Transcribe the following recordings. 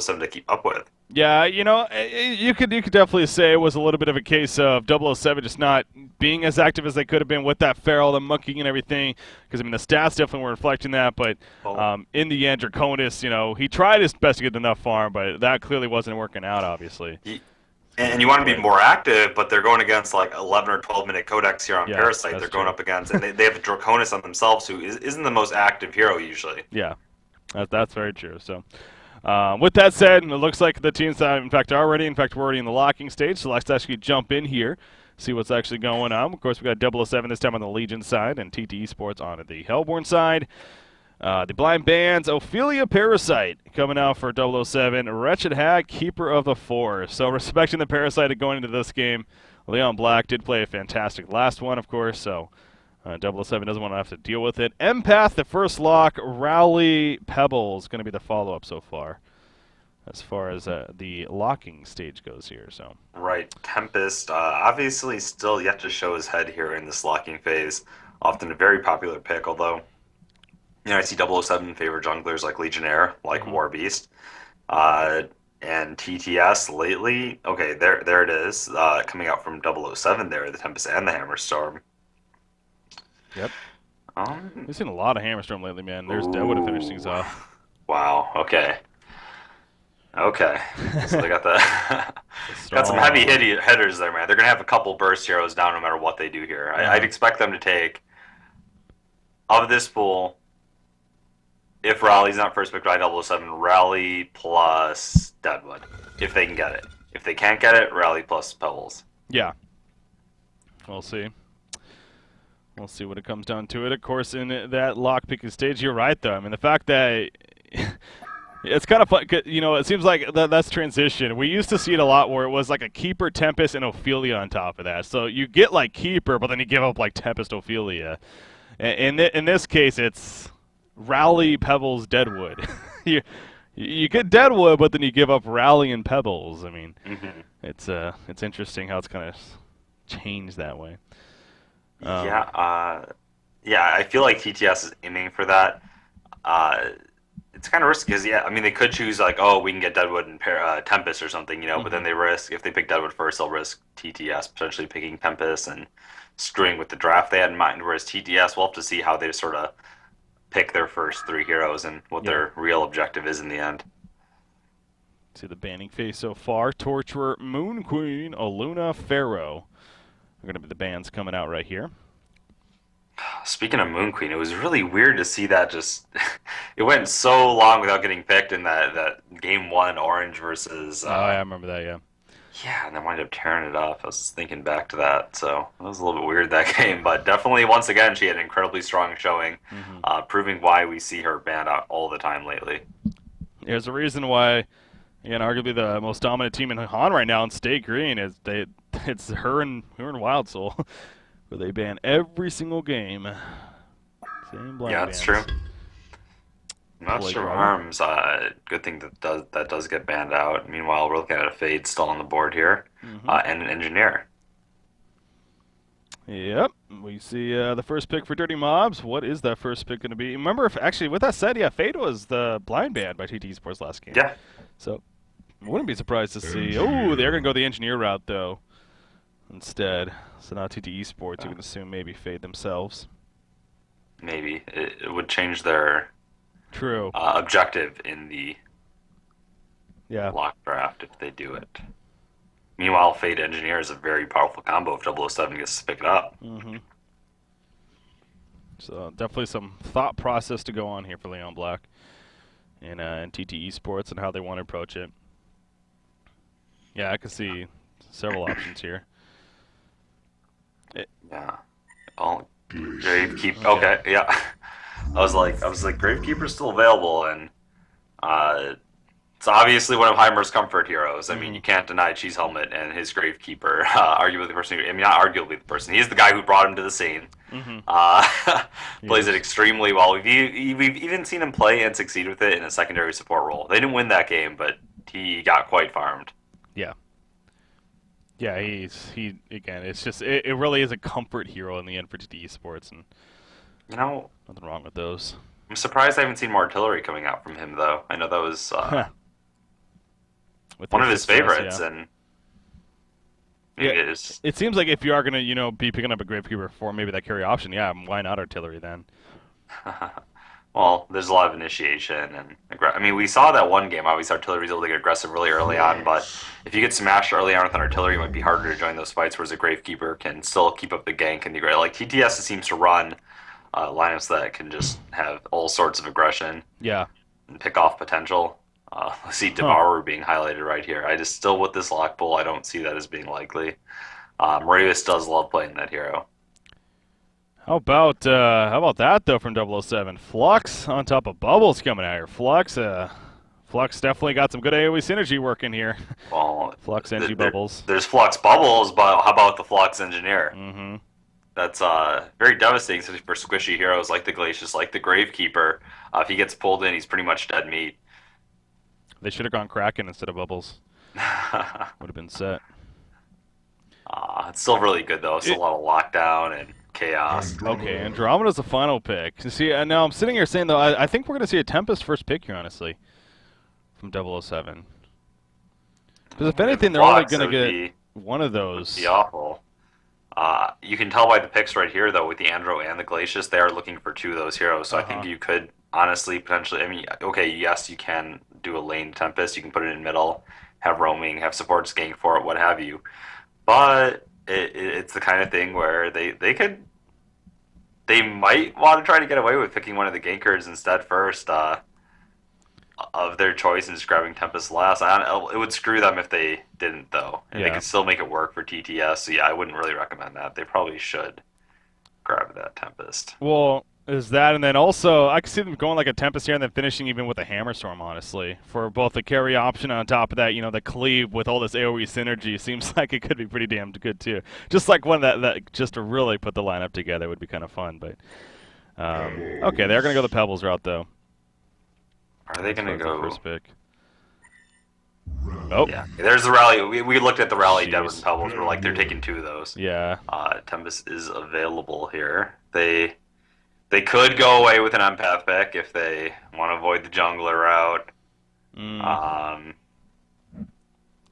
007 to keep up with. Yeah, you could definitely say it was a little bit of a case of 007 just not being as active as they could have been with that Farrell, the monkey, and everything. Because I mean, the stats definitely were reflecting that. But Well, in the end, Draconis, he tried his best to get enough farm, but that clearly wasn't working out. Obviously, y- so and he you want to be quit. more active, but they're going against like 11 or 12-minute codex here on Yeah, Parasite. that's They're going true. up against, and they have Draconis on themselves, who isn't the most active hero usually. Yeah, that's very true. So. With that said, it looks like the teams that, in fact, we're already in the locking stage, so let's actually jump in here, see what's actually going on. Of course, we got 007 this time on the Legion side and TteS Sports on the Hellborn side. The Blind Bands, Ophelia Parasite coming out for 007, Wretched Hag, Keeper of the Force. So respecting the Parasite going into this game, Leon Black did play a fantastic last one, of course, so 007 doesn't want to have to deal with it. Empath, the first lock. Rowley Pebbles going to be the follow-up so far, as far as the locking stage goes here. So Right, Tempest, obviously still yet to show his head here in this locking phase. Often a very popular pick, although I see 007 favor junglers like Legionnaire, like hmm War Beast, uh, and TTS lately. Okay, there it is, coming out from 007 there, the Tempest and the Hammerstorm. yep, Um, we've seen a lot of Hammerstorm lately, man. There's Deadwood to finish things ooh, off. wow, okay. Okay, so they got the It's a got some heavy strong. hitters there, man. They're gonna have a couple burst heroes down no matter what they do here. I'd Uh-huh. expect them to take of this pool. If Raleig's not first pick by 007, Raleigh plus Deadwood, if they can get it. If they can't get it, Raleigh plus Pebbles. Yeah, we'll see. We'll see what it comes down to it. Of course, in that lock picking stage, you're right, though. I mean, the fact that it's kind of fun. It seems like that's transition. We used to see it a lot where it was like a Keeper, Tempest, and Ophelia on top of that. So you get like Keeper, but then you give up like Tempest, Ophelia. In this case, it's Rowley, Pebbles, Deadwood. you get Deadwood, but then you give up Rowley and Pebbles. I mean, Mm-hmm. it's interesting how it's kind of changed that way. Yeah, yeah. I feel like TTS is aiming for that. Uh, it's kind of risky because yeah, I mean they could choose like oh we can get Deadwood and Tempest or something, but then hmm they risk if they pick Deadwood first, they'll risk TTS potentially picking Tempest and screwing with the draft they had in mind. Whereas TTS, we'll have to see how they sort of pick their first three heroes and what Yeah. their real objective is in the end. See the banning phase so far. Torturer, Moon Queen, Aluna, Pharaoh are going to be the bans coming out right here. Speaking of Moon Queen, it was really weird to see that just it went so long without getting picked in that game one Orange versus Oh, yeah, I remember that, yeah. yeah, and then wind up tearing it up. I was just thinking back to that, so it was a little bit weird that game, but definitely once again she had an incredibly strong showing, hmm proving why we see her banned out all the time lately. There's a reason why, again, arguably the most dominant team in Han right now in State Green is it's her and Wild Soul, where they ban every single game. Same blind Yeah, that's true. bans. Not Blake sure Riley. arms. Good thing that does get banned out. Meanwhile, we're looking at a fade still on the board here, hmm and an engineer. Yep, we see the first pick for Dirty Mobs. What is that first pick going to be? Remember, if, actually, with that said, yeah, Fade was the blind band by TT Sports last game. Yeah, So, wouldn't be surprised to see. Oh, they're going to go the engineer route, though, instead. So now TT Sports, you can assume maybe Fade themselves. maybe it would change their True. objective in the Yeah. lock draft if they do it. Meanwhile, Fade Engineer is a very powerful combo if 007 gets to pick it up. hmm So, definitely some thought process to go on here for Leon Black in TT Sports and how they want to approach it. Yeah, I can see several options here. Yeah. Oh, Gravekeeper. Okay. Okay, yeah. I was like, Gravekeeper's still available, and uh, it's obviously one of Heimer's comfort heroes. I mean, hmm you can't deny Cheese Helmet and his Gravekeeper. Arguably the person. I mean, not arguably the person. He's the guy who brought him to the scene. hmm Uh, plays it Yes. extremely well. We've even seen him play and succeed with it in a secondary support role. They didn't win that game, but he got quite farmed. Yeah. Yeah, he again. It's just it really is a comfort hero in the end for TD Sports, and You know, nothing wrong with those. I'm surprised I haven't seen more artillery coming out from him, though. I know that was with one his of his success, favorites, yeah. and Yeah, maybe it is. it seems like if you are gonna, be picking up a Gravekeeper for maybe that carry option, yeah, why not artillery then? Well, there's a lot of initiation and I mean, we saw that one game. Obviously, artillery is able to get aggressive really early on, but if you get smashed early on with an artillery, it might be harder to join those fights. Whereas a Gravekeeper can still keep up the gank and the great. Like TTS seems to run lineups that can just have all sorts of aggression Yeah. and pick off potential. I see Huh. Devourer being highlighted right here. I just still with this lock pull, I don't see that as being likely. Radius does love playing that hero. How about that though from 007? Flux on top of Bubbles coming out here. Flux definitely got some good AoE synergy working here. Well, Flux NG Bubbles. there's Flux Bubbles, but how about the Flux Engineer? Mm-hmm. That's very devastating for squishy heroes like the Glacius, like the Gravekeeper. If he gets pulled in, he's pretty much dead meat. They should have gone Kraken instead of Bubbles. Would have been set. It's still really good though. Still a lot of lockdown and chaos. Okay, Andromeda's the final pick. See, now I'm sitting here saying though, I think we're gonna see a Tempest first pick here, honestly, from 007. Because if anything, they're only gonna get one of those. Would be awful. You can tell by the picks right here, though, with the Andro and the Glacius, they are looking for two of those heroes. So I think you could honestly, potentially, I mean, okay, yes, you can do a lane Tempest. You can put it in middle, have roaming, have supports gank for it, what have you. But it's the kind of thing where they might want to try to get away with picking one of the gankers instead first of their choice and just grabbing Tempest last. It would screw them if they didn't, though. And they could still make it work for TTS. So yeah, I wouldn't really recommend that. They probably should grab that Tempest. Well, is that, and then also I could see them going like a Tempest here and then finishing even with a Hammerstorm, honestly, for both the carry option and on top of that, the cleave with all this AoE synergy seems like it could be pretty damn good too. Just like one that just to really put the lineup together would be kind of fun. But okay, they're gonna go the Pebbles route though. Are they gonna go first pick? Oh, yeah. There's the rally. We looked at the rally. Devon and Pebbles. We're like they're taking two of those. Yeah. Tempest is available here. They could go away with an empath pick if they want to avoid the jungler route.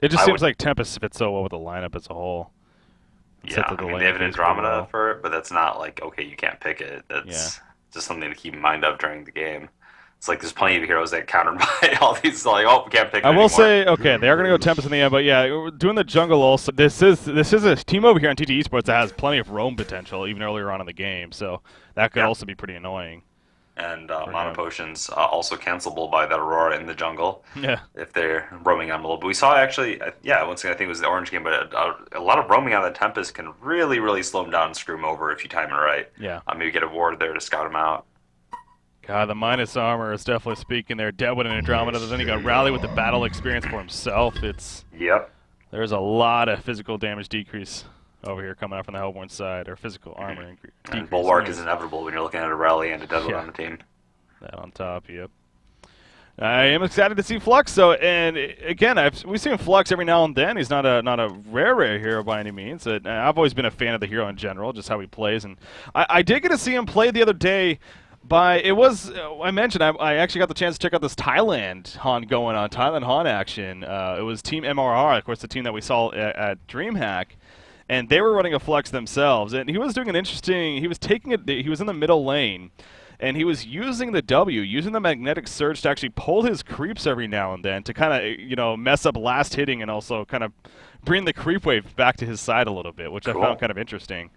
It just seems like Tempest fits so well with the lineup as a whole. Yeah, I mean, they have an Andromeda for it, but that's not like, okay, you can't pick it. That's just something to keep in mind of during the game. It's like there's plenty of heroes that countered by all these, like, oh, we can't pick it I will anymore. say, okay, they are going to go Tempest in the end, but yeah, doing the jungle also, this is a team over here on TT Esports that has plenty of roam potential even earlier on in the game, so that could also be pretty annoying. And Mono Potion's also cancelable by that Aurora in the jungle. Yeah. If they're roaming on a little. But we saw actually, once again, I think it was the orange game, but a lot of roaming on the Tempest can really, really slow him down and screw him over if you time it right. Yeah. Maybe get a ward there to scout him out. God, the minus armor is definitely speaking there. Deadwood and Andromeda, then you got Rally with the battle experience for himself. There's a lot of physical damage decrease over here coming out from the Hellborn side, or physical armor increase. And Bulwark is inevitable when you're looking at a Rally and a Deadwood on the team. That on top, yep. I am excited to see Flux, though, and again, we've seen Flux every now and then. He's not a rare hero by any means. I've always been a fan of the hero in general, just how he plays, and I did get to see him play the other day. I mentioned I actually got the chance to check out this Thailand Han going on, Thailand Han action. It was Team MRR, of course, the team that we saw at DreamHack, and they were running a Flux themselves, and he was doing an interesting. He was taking it. He was in the middle lane. And he was using using the magnetic surge to actually pull his creeps every now and then to kind of, mess up last hitting and also kind of bring the creep wave back to his side a little bit, which I found kind of interesting.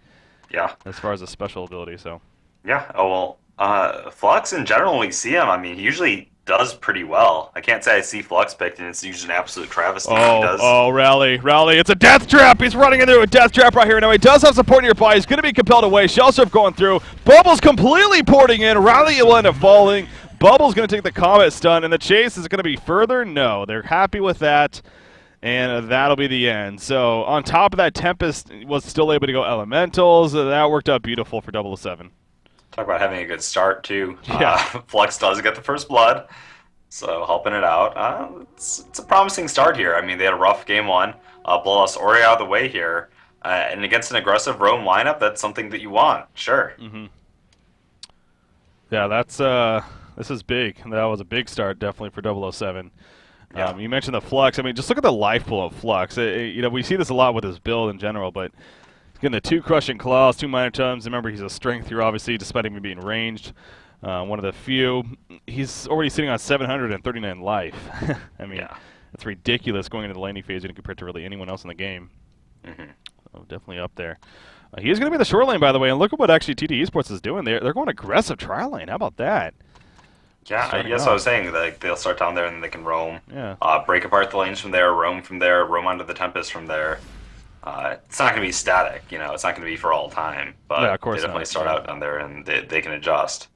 Yeah. As far as a special ability, so. Yeah. Oh, well, Flux in general, when we see him, I mean, he usually does pretty well. I can't say I see Flux picked, and it's usually an absolute travesty. Rally. It's a death trap. He's running into a death trap right here. Now, he does have support nearby. He's going to be compelled away. Shellsurf going through. Bubbles completely porting in. Rally will end up falling. Bubbles going to take the Comet stun, and the chase is going to be further. No, they're happy with that, and that'll be the end. So, on top of that, Tempest was still able to go Elementals. That worked out beautiful for 007. Talk about having a good start, too. Yeah. Flux does get the first blood, so helping it out. It's a promising start here. I mean, they had a rough game one. Blow us Ori out of the way here. And against an aggressive roam lineup, that's something that you want. Sure. Mm-hmm. Yeah, this is big. That was a big start, definitely, for 007. Yeah. You mentioned the Flux. I mean, just look at the life pool of Flux. You know, we see this a lot with his build in general, but he's getting the 2 crushing claws, 2 minor tomes. Remember, he's a strength here, obviously, despite him being ranged. One of the few. He's already sitting on 739 life. I mean, Yeah. that's ridiculous going into the laning phase compared to really anyone else in the game. Hmm. So definitely up there. He is going to be the short lane, by the way, and look at what actually TteS Esports is doing. They're going aggressive trial lane. How about that? Yeah, I Starting guess off. I was saying like they'll start down there and then they can roam, Yeah. break apart the lanes from there, roam onto the Tempest from there. It's not going to be static, you know. It's not going to be for all time, but Yeah, of they course definitely not. start out down there and they can adjust.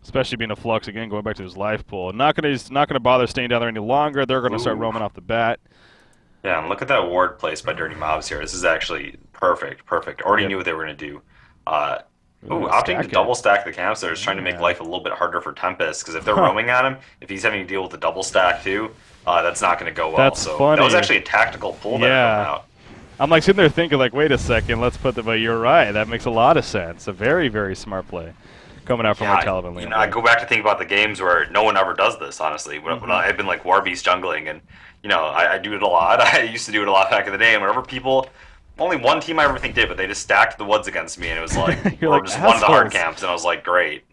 Especially being a Flux again, going back to his life pool. He's not gonna bother staying down there any longer. They're gonna start Ooh. roaming off the bat. Yeah, and look at that ward placed by Dirty Mobs here. This is actually perfect, perfect. Already Yep. knew what they were going to do. Uh, Really opting stack to it. double stack the camps there is trying to make Yeah. life a little bit harder for Tempest, because if they're Huh. roaming at him, if he's having to deal with the double stack too, that's not going to go well. That's so funny. that was actually a tactical pull there Yeah. coming out. I'm like sitting there thinking, like, wait a second, let's put the. But you're right. That makes a lot of sense. A very, very smart play coming out from Yeah, Martell and you Leon. know, I go back to think about the games where no one ever does this. Honestly, when Mm-hmm. I've been like Warbeast jungling, and you know, I do it a lot. I used to do it a lot back in the day. And whenever people, only one team I ever think did, but they just stacked the woods against me, and it was like, You're or like, just one of the hard assholes. camps, and I was like, great.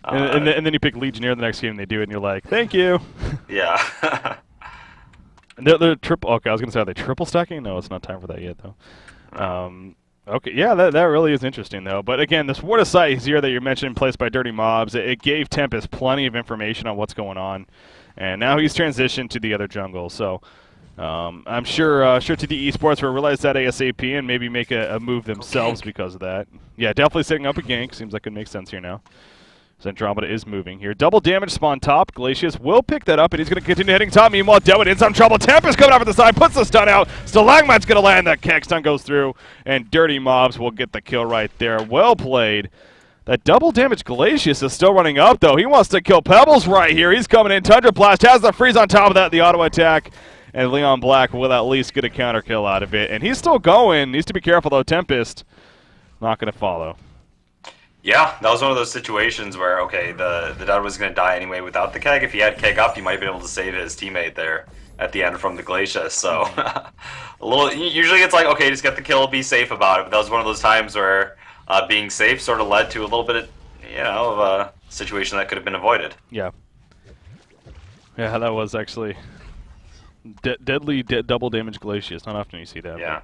And then you pick Legionnaire the next game, and they do it, and you're like, thank you. Yeah. And they're triple. Okay, I was gonna say, are they triple stacking? No, it's not time for that yet, though. Okay, yeah, that really is interesting, though. But again, this Ward of Sight here that you're mentioning, placed by Dirty Mobs, it gave Tempest plenty of information on what's going on, and now he's transitioned to the other jungle. So I'm sure TD Esports will realize that ASAP and maybe make a move themselves because of that. Yeah, definitely setting up a gank. Seems like it makes sense here now. So Andromeda is moving here. Double damage spawn top. Glacius will pick that up, and he's going to continue heading top. Meanwhile, Dewitt in some trouble. Tempest coming over the side, puts the stun out. Stalagmite's going to land. That keg stun goes through, and Dirty Mobs will get the kill right there. Well played. That double damage Glacius is still running up, though. He wants to kill Pebbles right here. He's coming in. Tundra Blast has the freeze on top of that, the auto attack. And Leon Black will at least get a counter kill out of it. And he's still going. Needs to be careful, though. Tempest not going to follow. Yeah, that was one of those situations where, okay, the dad was going to die anyway without the keg. If he had keg up, he might have been able to save his teammate there at the end from the Glacius. So, a little. Usually it's like, okay, just get the kill, be safe about it. But that was one of those times where being safe sort of led to a little bit of, of a situation that could have been avoided. Yeah. Yeah, that was actually deadly double damage Glacius. Not often you see that. Yeah.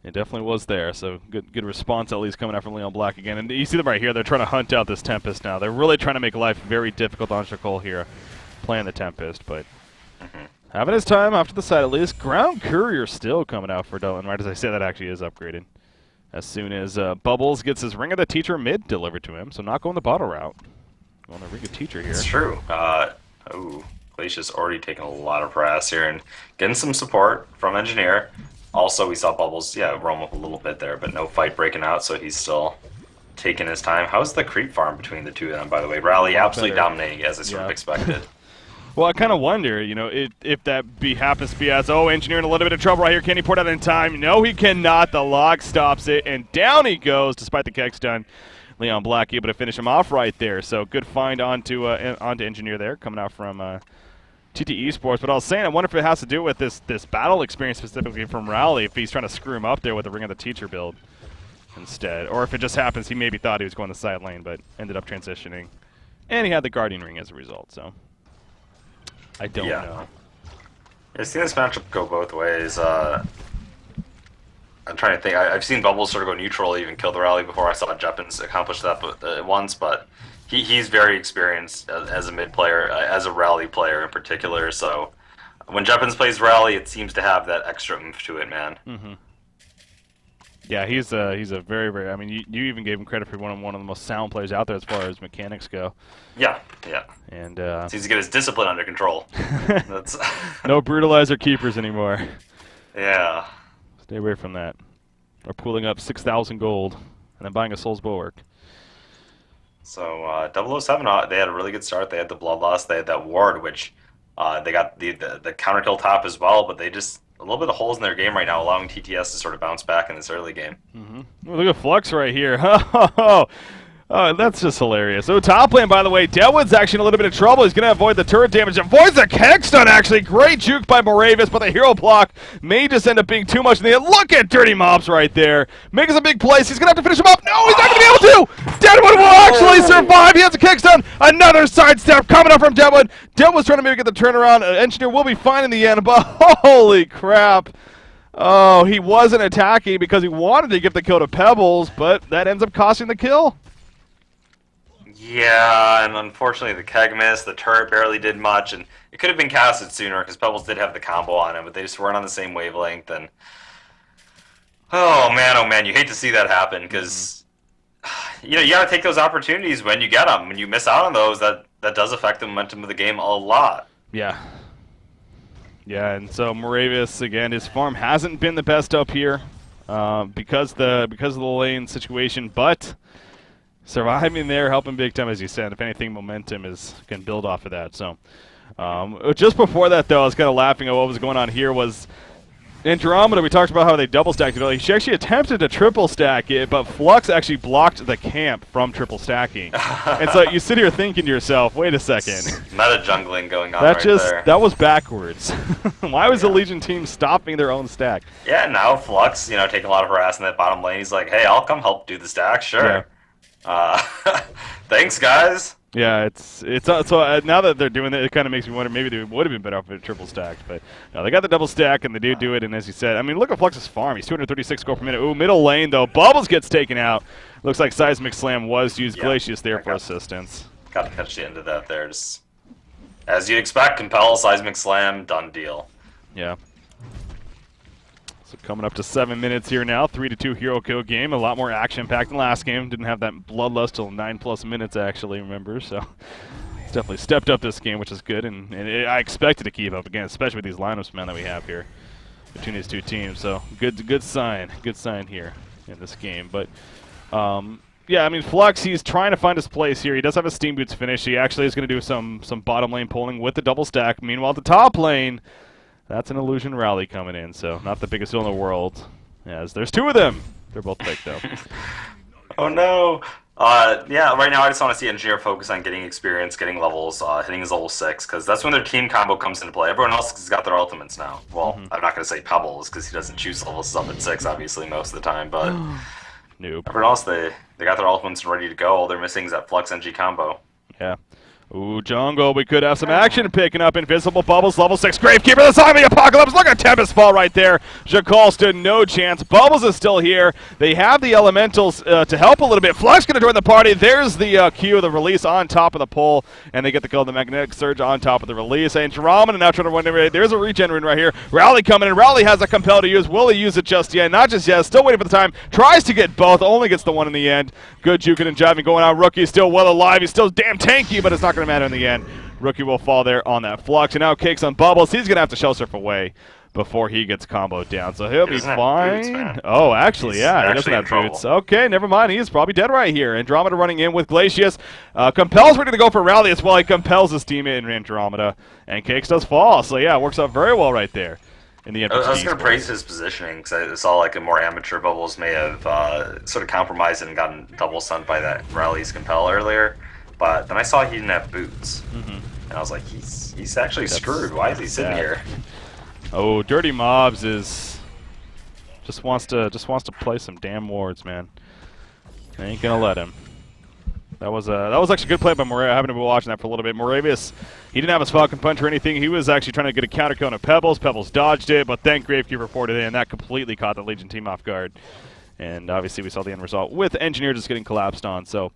It definitely was there, so good response at least coming out from Leon Black again. And you see them right here, they're trying to hunt out this Tempest now. They're really trying to make life very difficult on Shakol here, playing the Tempest, but having his time after the side at least. Ground Courier still coming out for Dylan, right as I say that actually is upgraded. As soon as Bubbles gets his Ring of the Teacher mid delivered to him, so not going the bottle route. Going the Ring of Teacher here. It's true. Glacius already taking a lot of press here and getting some support from Engineer. Also, we saw Bubbles, roam up a little bit there, but no fight breaking out, so he's still taking his time. How's the creep farm between the two of them, by the way? Rally absolutely dominating, as I sort of expected. Well, I kind of wonder, if that happens to be as, Engineer in a little bit of trouble right here. Can he port out in time? No, he cannot. The log stops it, and down he goes, despite the keg stun. Leon Black able to finish him off right there. So good find onto Engineer there, coming out from TT Esports. But I was saying, I wonder if it has to do with this battle experience specifically from Rally, if he's trying to screw him up there with the Ring of the Teacher build instead. Or if it just happens he maybe thought he was going the side lane, but ended up transitioning. And he had the Guardian Ring as a result, so I don't know. I've seen this matchup go both ways. I'm trying to think. I've seen Bubbles sort of go neutral, even kill the Rally before. I saw Jeppins accomplish that once, but he's very experienced as a mid player, as a Rally player in particular. So when Jeppins plays Rally, it seems to have that extra oomph to it, man. Mm-hmm. Yeah, he's a very, very. I mean, you even gave him credit for one of the most sound players out there as far as mechanics go. Yeah. And Seems to get his discipline under control. That's no brutalizer keepers anymore. Yeah. Stay away from that. Or pooling up 6,000 gold and then buying a Soul's Bulwark. So 007, they had a really good start. They had the Bloodlust. They had that ward, which they got the counter kill top as well. But they just a little bit of holes in their game right now, allowing TTS to sort of bounce back in this early game. Mm-hmm. Oh, look at Flux right here. Oh, that's just hilarious. So top lane, by the way, Deadwood's actually in a little bit of trouble. He's going to avoid the turret damage. Avoids the keg stun, actually. Great juke by Moravis, but the hero block may just end up being too much in the end. Look at Dirty Mobs right there. Making a big place. He's going to have to finish him up. No, he's not going to be able to. Deadwood will actually survive. He has a keg stun. Another sidestep coming up from Deadwood. Deadwood's trying to maybe get the turnaround. Engineer will be fine in the end, but holy crap. Oh, he wasn't attacking because he wanted to give the kill to Pebbles, but that ends up costing the kill. Yeah, and unfortunately the keg missed, the turret barely did much, and it could have been casted sooner because Pebbles did have the combo on him, but they just weren't on the same wavelength, and oh man, you hate to see that happen because you gotta take those opportunities when you get them. When you miss out on those, that does affect the momentum of the game a lot. Yeah. Yeah, and so Moravis, again, his farm hasn't been the best up here because of the lane situation, but surviving there, helping big time, as you said. If anything, momentum can build off of that. So, just before that, though, I was kind of laughing at what was going on here. Was Andromeda? We talked about how they double stacked it. She actually attempted to triple stack it, but Flux actually blocked the camp from triple stacking. And so you sit here thinking to yourself, "Wait a second, meta jungling going on there. That was backwards. Why was the Legion team stopping their own stack?" Yeah, now Flux, taking a lot of harass in that bottom lane. He's like, "Hey, I'll come help do the stack, sure." Yeah. Thanks, guys. Yeah, it's so now that they're doing it, it kind of makes me wonder maybe they would have been better off if it triple stacked. But no, they got the double stack and they do it. And as you said, I mean, look at Flux's farm. He's 236 gold per minute. Ooh, middle lane though. Bubbles gets taken out. Looks like Seismic Slam was used. Glacius there for assistance. Got to catch the end of that there. Just as you'd expect, Compel, Seismic Slam, done deal. Yeah. So coming up to 7 minutes here now, 3-2 hero kill game. A lot more action packed than last game. Didn't have that bloodlust till 9+ minutes actually. Remember, so it's definitely stepped up this game, which is good. And I expected to keep up again, especially with these lineups, man, that we have here between these two teams. So good sign here in this game. But yeah, I mean, Flux, he's trying to find his place here. He does have a Steam Boots finish. He actually is going to do some bottom lane pulling with the double stack. Meanwhile, the top lane, that's an illusion rally coming in, so not the biggest deal in the world. As there's two of them. They're both fake, though. Oh, no. Yeah, right now I just want to see Engineer focus on getting experience, getting levels, hitting his level 6, because that's when their team combo comes into play. Everyone else has got their ultimates now. Well, I'm not going to say Pebbles, because he doesn't choose levels up at 6, obviously, most of the time, but Nope. everyone else, they got their ultimates ready to go. All they're missing is that Flux NG combo. Yeah. Ooh, jungle, we could have some action picking up. Invisible Bubbles, level 6, Gravekeeper, the sign of the Apocalypse. Look at TteS fall right there. Jakal stood no chance. Bubbles is still here. They have the elementals to help a little bit. Flux going to join the party. There's the Q, the release on top of the pole, and they get the kill of the Magnetic Surge on top of the release. And Andromeda now trying to run away. There's a regen rune right here. Rally coming in. Rally has a compel to use. Will he use it just yet? Not just yet. Still waiting for the time. Tries to get both. Only gets the one in the end. Good juking and jiving going on. Rookie still well alive. He's still damn tanky, but it's not going to matter in the end. Rookie will fall there on that Flux. And now Cakes on Bubbles. He's going to have to shell surf away before he gets comboed down. So he'll be fine. Boots, oh, actually, yeah. He doesn't have boots. Okay, never mind. He is probably dead right here. Andromeda running in with Glacius. Compel's ready to go for Rally as well. He compels his teammate in Andromeda. And Cakes does fall. So, yeah, it works out very well right there. In the I was going to praise his positioning because I saw like a more amateur Bubbles may have sort of compromised and gotten double stunned by that Rally's compel earlier. But then I saw he didn't have boots, and I was like, he's actually screwed. Why is he sitting here? Oh, Dirty Mobs just wants to play some damn wards, man. I ain't gonna let him. That was actually a good play by Moravius. I haven't been watching that for a little bit. Moravius, he didn't have a Falcon Punch or anything. He was actually trying to get a counter kill on Pebbles. Pebbles dodged it, but then Gravekeeper poured it in. That completely caught the Legion team off guard. And obviously we saw the end result with Engineer just getting collapsed on. So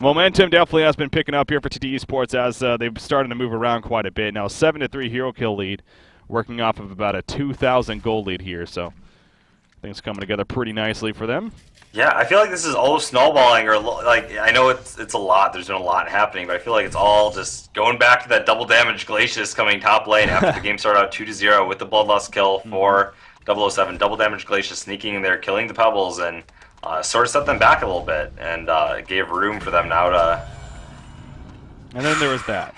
momentum definitely has been picking up here for TteS Esports as they've started to move around quite a bit. Now 7-3 hero kill lead, working off of about a 2,000 gold lead here. So things coming together pretty nicely for them. Yeah, I feel like this is all snowballing, or like I know it's a lot. There's been a lot happening, but I feel like it's all just going back to that double damage Glacius coming top lane after the game started out 2-0 with the bloodlust kill for 007. Double damage Glacius sneaking in there, killing the Pebbles, and sort of set them back a little bit, and gave room for them now to. And then there was that.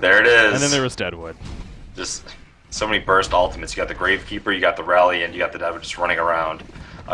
There it is. And then there was Deadwood. Just so many burst ultimates. You got the Gravekeeper, you got the Rally, and you got the Deadwood just running around.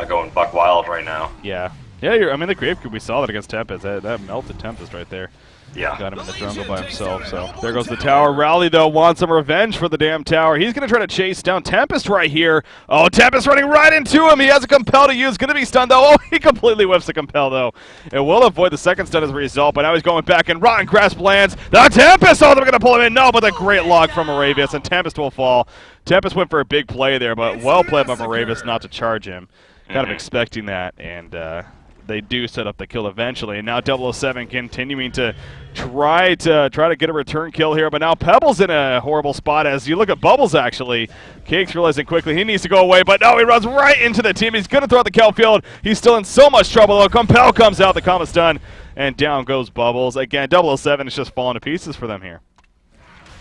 Going buck wild right now. Yeah. Yeah, I mean, the Grave Cube, we saw that against Tempest. That melted Tempest right there. Yeah. Got him in the jungle by himself, so there goes the tower. Rally, though, wants some revenge for the damn tower. He's going to try to chase down Tempest right here. Oh, Tempest running right into him. He has a Compel to use. Going to be stunned, though. Oh, he completely whiffs the Compel, though. It will avoid the second stun as a result, but now he's going back, and Rotten Grasp lands. The Tempest! Oh, they're going to pull him in. No, but the great log from Moravius, and Tempest will fall. Tempest went for a big play there, but well played by Moravius not to charge him. Kind of expecting that, and they do set up the kill eventually. And now 007 continuing to try to get a return kill here, but now Pebble's in a horrible spot as you look at Bubbles actually. Cake's realizing quickly he needs to go away, but no, he runs right into the team. He's going to throw out the kill field. He's still in so much trouble though. Compel comes out, the combo's done, and down goes Bubbles. Again, 007 is just falling to pieces for them here.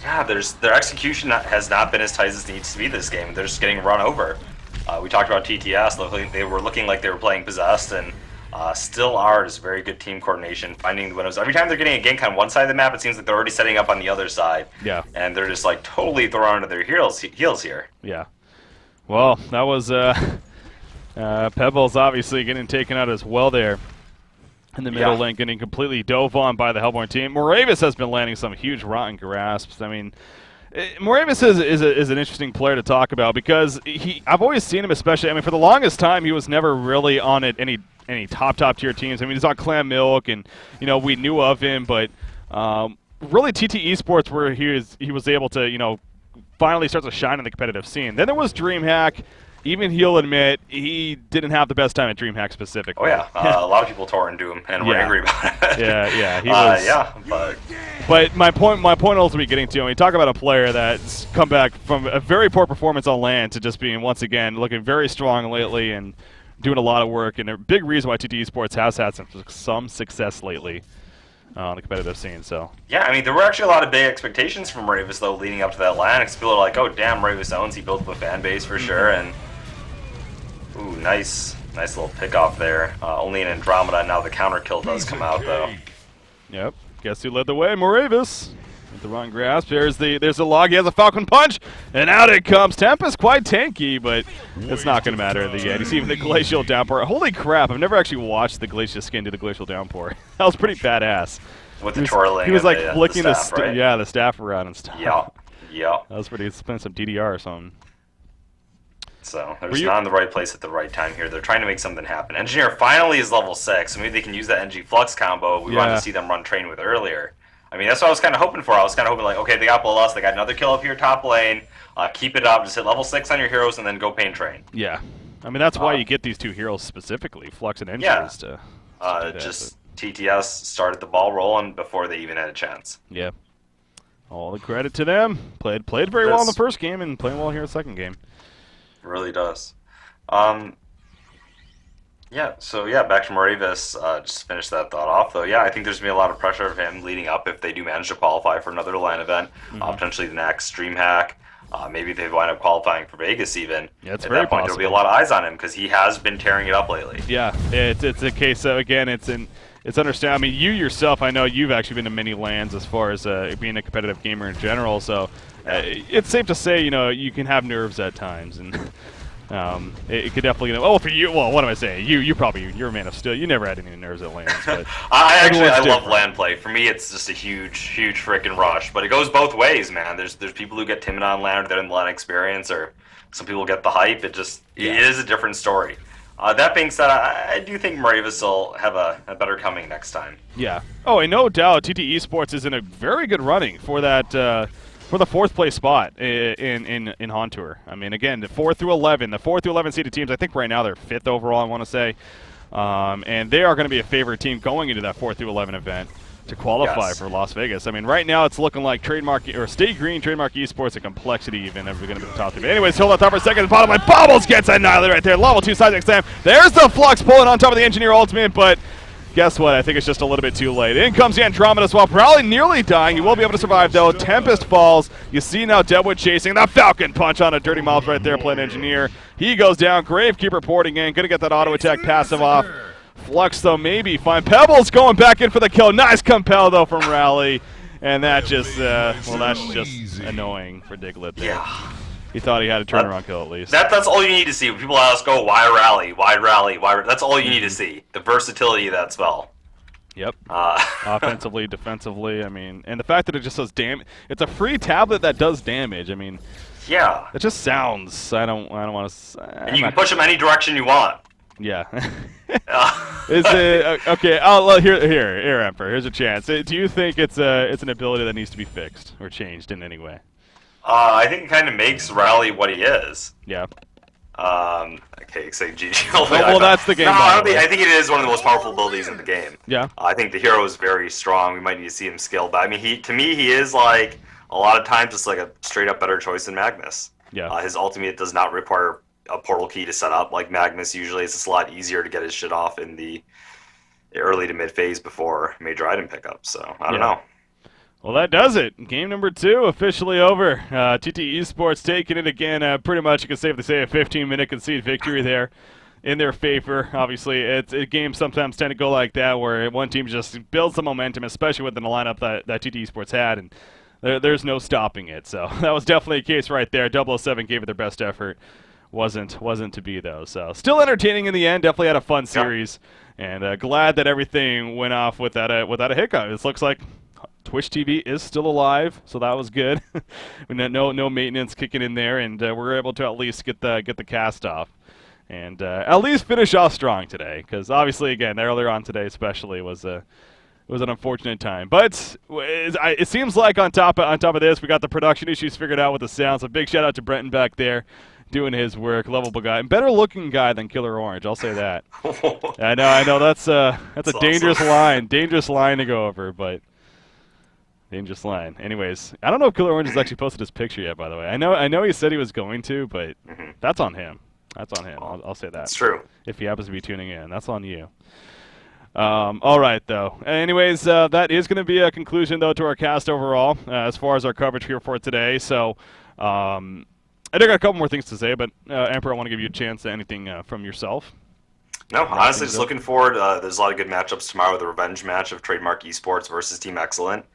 Yeah, their execution has not been as tight as it needs to be this game. They're just getting run over. We talked about TteS. They were looking like they were playing possessed, and still are. Just very good team coordination, finding the windows. Every time they're getting a gank on one side of the map, it seems like they're already setting up on the other side. Yeah. And they're just like totally thrown into their heels here. Yeah. Well, that was Pebbles obviously getting taken out as well there. In the middle lane, getting completely dove on by the Hellborn team. Moravius has been landing some huge Rotten Grasps. I mean, Moravius is an interesting player to talk about because I've always seen him, especially. I mean, for the longest time, he was never really on any top tier teams. I mean, he's on Clan Milk, and we knew of him, but really TT Esports where he was able to finally start to shine in the competitive scene. Then there was DreamHack. Even he'll admit he didn't have the best time at DreamHack specifically. Oh yeah, a lot of people tore into him and were angry about it. Yeah, he was. But my point ultimately getting to, when you talk about a player that's come back from a very poor performance on LAN to just being once again looking very strong lately and doing a lot of work, and a big reason why TT Esports has had some success lately on the competitive scene. So yeah, I mean there were actually a lot of big expectations from Moravius though leading up to that LAN. People are like, oh damn, Moravius owns. He built up a fan base for sure, and ooh, nice little pick off there. Only in Andromeda now the counter kill does come out though. Yep. Guess who led the way? Moravius. With the wrong grasp. There's the log. He has a Falcon Punch, and out it comes. Tempest quite tanky, but it's not going to matter in the end. You see the Glacial Downpour. Holy crap! I've never actually watched the Glacial Skin do the Glacial Downpour. That was pretty badass. With the twirling. He was like flicking the staff, right? the staff around and stuff. Yeah. That was pretty. It's been some DDR or something. So they're just not in the right place at the right time here. They're trying to make something happen. Engineer finally is level 6, so maybe they can use that NG Flux combo we wanted to see them run train with earlier. I mean, that's what I was kind of hoping for. I was kind of hoping like, okay, they got below us, they got another kill up here top lane, keep it up, just hit level 6 on your heroes, and then go pain train. Yeah. I mean, that's why you get these two heroes specifically, Flux and Engineers, to do just TteS started the ball rolling before they even had a chance. Yeah. All the credit to them. Played very well in the first game and playing well here in the second game. Really does. Yeah, so back to Moravius. Just to finish that thought off, though. Yeah, I think there's going to be a lot of pressure of him leading up if they do manage to qualify for another LAN event, potentially the next DreamHack. Maybe they wind up qualifying for Vegas even. Yeah, it's At very that point, possible. there'll be a lot of eyes on him because he has been tearing it up lately. Yeah, it's a case of, again, it's understand. I mean, you yourself, I know you've actually been to many LANs as far as being a competitive gamer in general, so it's safe to say, you can have nerves at times, and it could definitely, for you, well, what am I saying? You're a man of steel. You never had any nerves at LANs. But I love LAN play. For me, it's just a huge freaking rush, but it goes both ways, man. There's people who get timid on LAN or they're in the LAN experience, or some people get the hype. It is a different story. That being said, I do think Moravius will have a better coming next time. Yeah. Oh, and no doubt, TT Esports is in a very good running for that for the 4th place spot in Han Tour. I mean, again, the 4 through 11 seeded teams. I think right now they're 5th overall. I want to say, and they are going to be a favorite team going into that 4 through 11 event to qualify for Las Vegas. I mean, right now it's looking like Trademark or Stay Green, Trademark Esports, and Complexity even are going to be the top 3. But anyways, hold on top for a second. Bottom line, Bobbles gets annihilated right there. Level 2 seismic slam. There's the Flux pulling on top of the Engineer ultimate, but guess what? I think it's just a little bit too late. In comes the Andromeda swap. Probably nearly dying. He will be able to survive, though. Tempest falls. You see now Deadwood chasing. The Falcon punch on a Dirty Mobs right there, playing Engineer. He goes down. Gravekeeper porting in. Going to get that auto attack passive off. Flux, though, maybe fine. Pebbles going back in for the kill. Nice compel, though, from Rally. And that just, that's just annoying for Diglett there. Yeah. He thought he had a turnaround kill at least. That's all you need to see. When people ask, "Oh, why rally? Why rally? Why?" That's all you need to see. The versatility of that spell. Yep. Offensively, defensively. I mean, and the fact that it just does damage. It's a free tablet that does damage. I mean, yeah. it just sounds. I don't want to. And you can push them any direction you want. Yeah. Is it okay? Oh, here, Emperor. Here's a chance. Do you think it's an ability that needs to be fixed or changed in any way? I think it kind of makes Rally what he is. Yeah. Okay, say GG. Well, that's the game. No, I think it is one of the most powerful abilities in the game. Yeah. I think the hero is very strong. We might need to see him scale, but I mean, to me, he is like a lot of times just like a straight up better choice than Magnus. Yeah. His ultimate does not require a portal key to set up like Magnus. Usually, it's just a lot easier to get his shit off in the early to mid phase before major item pickup. So I don't know. Well, that does it. Game number 2 officially over. TteS Esports taking it again. Pretty much, you can safely say a 15-minute conceded victory there in their favor. Obviously, games sometimes tend to go like that, where one team just builds some momentum, especially within the lineup that TteS Esports had, and there's no stopping it. So that was definitely a case right there. 007 gave it their best effort. Wasn't to be, though. So still entertaining in the end. Definitely had a fun series, and glad that everything went off without a hiccup. It looks like Twitch TV is still alive, so that was good. no maintenance kicking in there, and we're able to at least get the cast off, and at least finish off strong today. Because obviously, again, earlier on today, especially, was an unfortunate time. But it seems like on top of this, we got the production issues figured out with the sound. So big shout out to Brenton back there, doing his work, lovable guy, and better looking guy than Killer Orange. I'll say that. I know that's a dangerous line to go over, but. Dangerous line. Anyways, I don't know if Killer Orange has actually posted his picture yet, by the way. I know he said he was going to, but that's on him. That's on him. I'll say that. It's true. If he happens to be tuning in, that's on you. All right, though. Anyways, that is going to be a conclusion, though, to our cast overall, as far as our coverage here for today. So, I got a couple more things to say, but Emperor, I want to give you a chance to anything from yourself. No, honestly, just looking forward. There's a lot of good matchups tomorrow. The revenge match of Trademark Esports versus Team Excellent.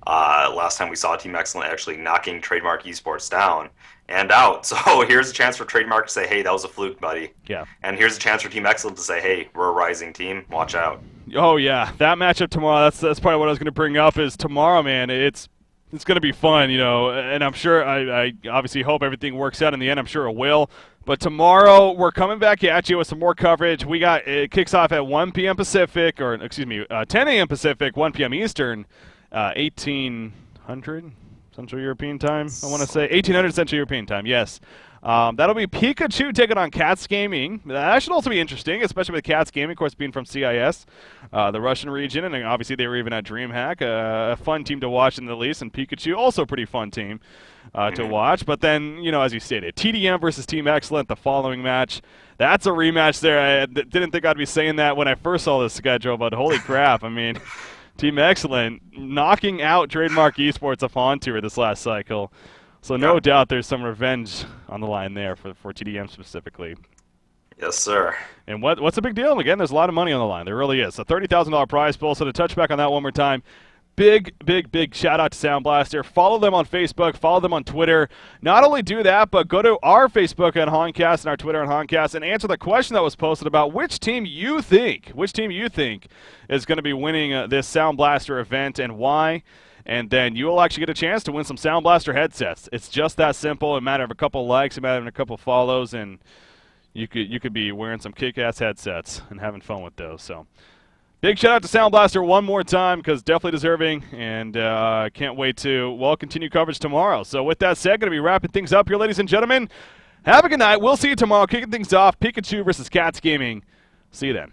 Last time we saw Team Excellent actually knocking Trademark Esports down and out. So here's a chance for Trademark to say, hey, that was a fluke, buddy. Yeah. And here's a chance for Team Excellent to say, hey, we're a rising team. Watch out. Oh, yeah. That matchup tomorrow, that's probably what I was going to bring up is tomorrow, man. It's going to be fun, and I'm sure I obviously hope everything works out in the end. I'm sure it will. But tomorrow, we're coming back at you with some more coverage. It kicks off at 1 p.m. Pacific, 10 a.m. Pacific, 1 p.m. Eastern. 1800 Central European Time, I want to say. 1800 Central European Time, yes. That'll be Pikachu taking on Cats Gaming. That should also be interesting, especially with Cats Gaming, of course, being from CIS, the Russian region, and obviously they were even at DreamHack. A fun team to watch in the least, and Pikachu, also a pretty fun team to watch. But then, as you stated, TDM versus Team Excellent, the following match. That's a rematch there. I didn't think I'd be saying that when I first saw the schedule, but holy crap, I mean... Team Excellent knocking out Trademark Esports upon tour this last cycle. So no doubt there's some revenge on the line there for TDM specifically. Yes, sir. And what's the big deal? Again, there's a lot of money on the line. There really is. A $30,000 prize pool. So to touch back on that one more time, big shout out to Sound Blaster. Follow them on Facebook. Follow them on Twitter. Not only do that, but go to our Facebook on Honcast and our Twitter on Honcast and answer the question that was posted about which team you think is going to be winning this Sound Blaster event and why. And then you will actually get a chance to win some Sound Blaster headsets. It's just that simple. A matter of a couple likes, a matter of a couple follows, and you could be wearing some kick-ass headsets and having fun with those. So. Big shout out to Sound Blaster one more time because definitely deserving, and can't wait to, continue coverage tomorrow. So with that said, going to be wrapping things up here, ladies and gentlemen. Have a good night. We'll see you tomorrow. Kicking things off, Pikachu versus Cats Gaming. See you then.